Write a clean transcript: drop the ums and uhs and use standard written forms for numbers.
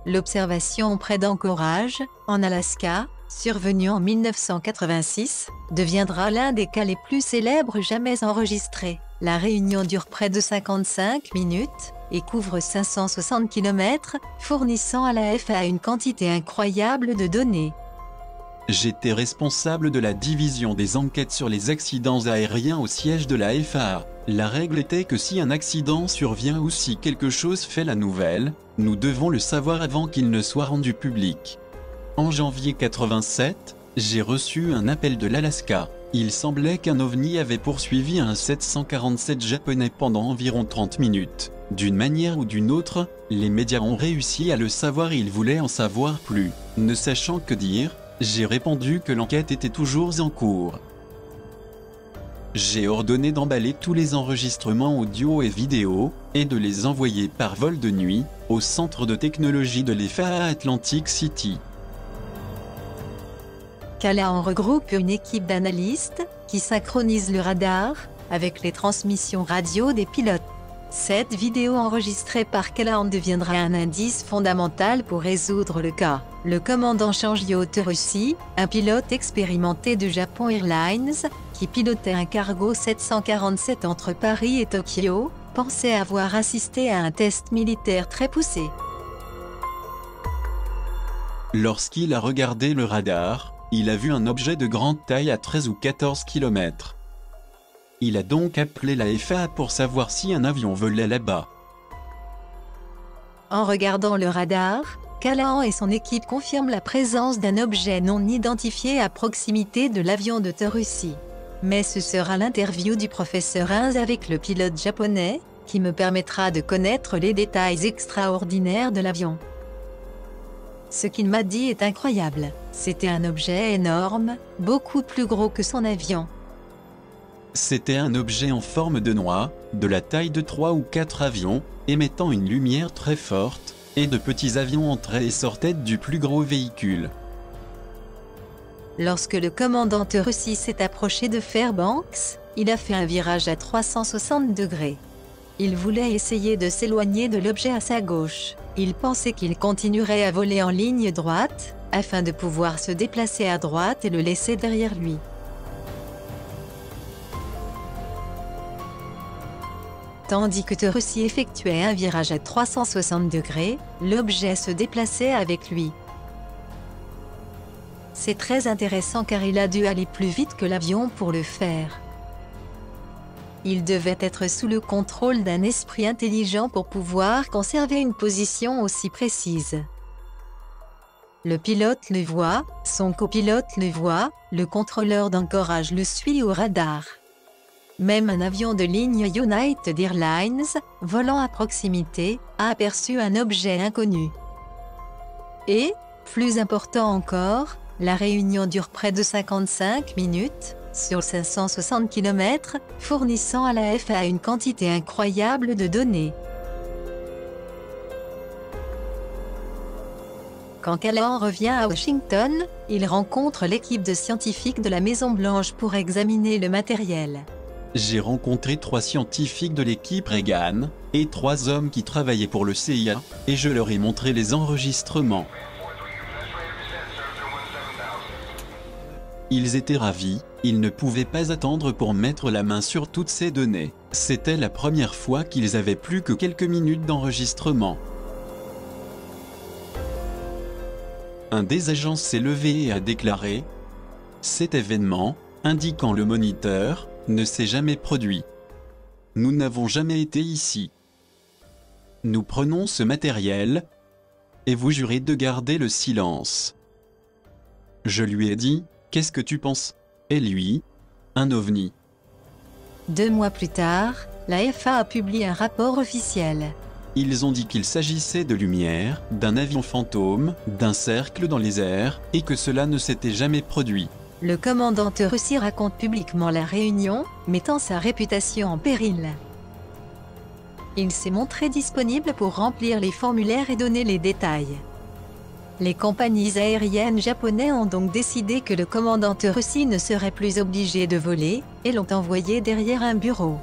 L'observation près d'Anchorage, en Alaska, survenue en 1986, deviendra l'un des cas les plus célèbres jamais enregistrés. La réunion dure près de 55 minutes et couvre 560 km, fournissant à la FAA une quantité incroyable de données. J'étais responsable de la division des enquêtes sur les accidents aériens au siège de la FAA. La règle était que si un accident survient ou si quelque chose fait la nouvelle, nous devons le savoir avant qu'il ne soit rendu public. En janvier 87, j'ai reçu un appel de l'Alaska. Il semblait qu'un ovni avait poursuivi un 747 japonais pendant environ 30 minutes. D'une manière ou d'une autre, les médias ont réussi à le savoir et ils voulaient en savoir plus. Ne sachant que dire, j'ai répondu que l'enquête était toujours en cours. J'ai ordonné d'emballer tous les enregistrements audio et vidéo, et de les envoyer par vol de nuit, au centre de technologie de l'FAA à Atlantic City. Callahan regroupe une équipe d'analystes, qui synchronise le radar, avec les transmissions radio des pilotes. Cette vidéo enregistrée par Callahan deviendra un indice fondamental pour résoudre le cas. Le commandant Shanjio Terussi, un pilote expérimenté de Japan Airlines, qui pilotait un cargo 747 entre Paris et Tokyo, pensait avoir assisté à un test militaire très poussé. Lorsqu'il a regardé le radar, il a vu un objet de grande taille à 13 ou 14 km. Il a donc appelé la FAA pour savoir si un avion volait là-bas. En regardant le radar, Callahan et son équipe confirment la présence d'un objet non identifié à proximité de l'avion de Terussi. Mais ce sera l'interview du professeur Heinz avec le pilote japonais, qui me permettra de connaître les détails extraordinaires de l'avion. Ce qu'il m'a dit est incroyable. C'était un objet énorme, beaucoup plus gros que son avion. C'était un objet en forme de noix, de la taille de 3 ou 4 avions, émettant une lumière très forte, et de petits avions entraient et sortaient du plus gros véhicule. Lorsque le commandant Terussi s'est approché de Fairbanks, il a fait un virage à 360 degrés. Il voulait essayer de s'éloigner de l'objet à sa gauche. Il pensait qu'il continuerait à voler en ligne droite, afin de pouvoir se déplacer à droite et le laisser derrière lui. Tandis que Terussi effectuait un virage à 360 degrés, l'objet se déplaçait avec lui. C'est très intéressant car il a dû aller plus vite que l'avion pour le faire. Il devait être sous le contrôle d'un esprit intelligent pour pouvoir conserver une position aussi précise. Le pilote le voit, son copilote le voit, le contrôleur d'anchorage le suit au radar. Même un avion de ligne United Airlines, volant à proximité, a aperçu un objet inconnu. Et, plus important encore, la réunion dure près de 55 minutes, sur 560 km, fournissant à la FAA une quantité incroyable de données. Quand Callahan revient à Washington, il rencontre l'équipe de scientifiques de la Maison-Blanche pour examiner le matériel. J'ai rencontré 3 scientifiques de l'équipe Reagan, et 3 hommes qui travaillaient pour le CIA, et je leur ai montré les enregistrements. Ils étaient ravis, ils ne pouvaient pas attendre pour mettre la main sur toutes ces données. C'était la première fois qu'ils avaient plus que quelques minutes d'enregistrement. Un des agents s'est levé et a déclaré « Cet événement, indiquant le moniteur, ne s'est jamais produit. Nous n'avons jamais été ici. Nous prenons ce matériel, et vous jurez de garder le silence. » Je lui ai dit « Qu'est-ce que tu penses ?» Et lui « Un ovni. » 2 mois plus tard, la FAA a publié un rapport officiel. Ils ont dit qu'il s'agissait de lumière, d'un avion fantôme, d'un cercle dans les airs, et que cela ne s'était jamais produit. Le commandant Terussi raconte publiquement la réunion, mettant sa réputation en péril. Il s'est montré disponible pour remplir les formulaires et donner les détails. Les compagnies aériennes japonaises ont donc décidé que le commandant Terussi ne serait plus obligé de voler, et l'ont envoyé derrière un bureau.